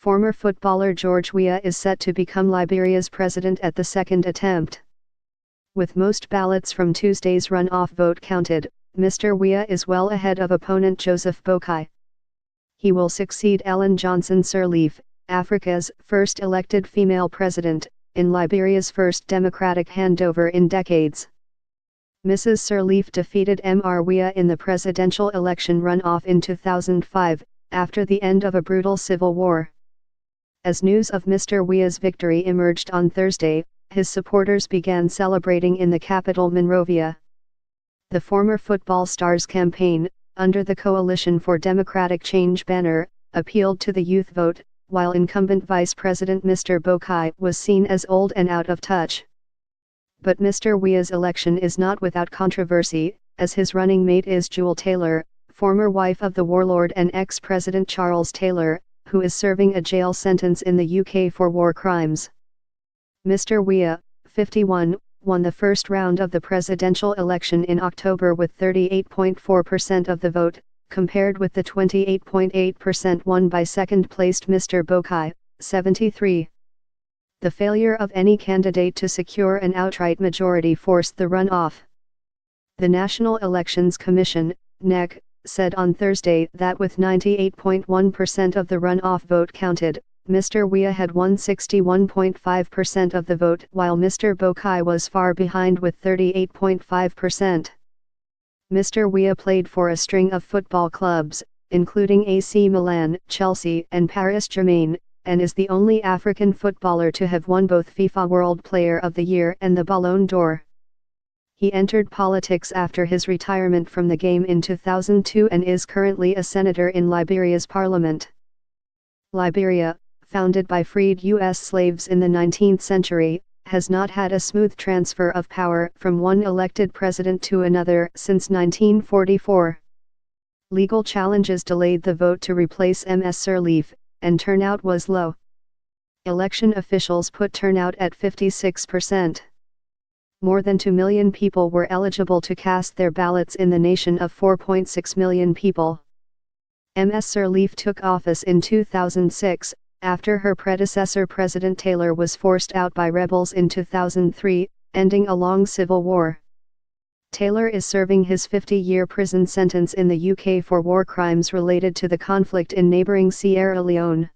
Former footballer George Weah is set to become Liberia's president at the second attempt. With most ballots from Tuesday's runoff vote counted, Mr. Weah is well ahead of opponent Joseph Boakai. He will succeed Ellen Johnson Sirleaf, Africa's first elected female president, in Liberia's first democratic handover in decades. Mrs. Sirleaf defeated Mr. Weah in the presidential election runoff in 2005, after the end of a brutal civil war. As news of Mr. Weah's victory emerged on Thursday, his supporters began celebrating in the capital Monrovia. The former football star's campaign, under the Coalition for Democratic Change banner, appealed to the youth vote, while incumbent Vice President Mr. Boakai was seen as old and out of touch. But Mr. Weah's election is not without controversy, as his running mate is Jewel Taylor, former wife of the warlord and ex-President Charles Taylor, who is serving a jail sentence in the UK for war crimes. Mr. Weah, 51, won the first round of the presidential election in October with 38.4% of the vote, compared with the 28.8% won by second-placed Mr. Boakai, 73. The failure of any candidate to secure an outright majority forced the runoff. The National Elections Commission, NEC, said on Thursday that with 98.1% of the runoff vote counted, Mr. Weah had won 61.5% of the vote while Mr. Boakai was far behind with 38.5%. Mr. Weah played for a string of football clubs, including AC Milan, Chelsea and Paris Germain, and is the only African footballer to have won both FIFA World Player of the Year and the Ballon d'Or. He entered politics after his retirement from the game in 2002 and is currently a senator in Liberia's parliament. Liberia, founded by freed U.S. slaves in the 19th century, has not had a smooth transfer of power from one elected president to another since 1944. Legal challenges delayed the vote to replace Ms. Sirleaf, and turnout was low. Election officials put turnout at 56%. More than 2 million people were eligible to cast their ballots in the nation of 4.6 million people. Ms. Sirleaf took office in 2006, after her predecessor President Taylor was forced out by rebels in 2003, ending a long civil war. Taylor is serving his 50-year prison sentence in the UK for war crimes related to the conflict in neighbouring Sierra Leone.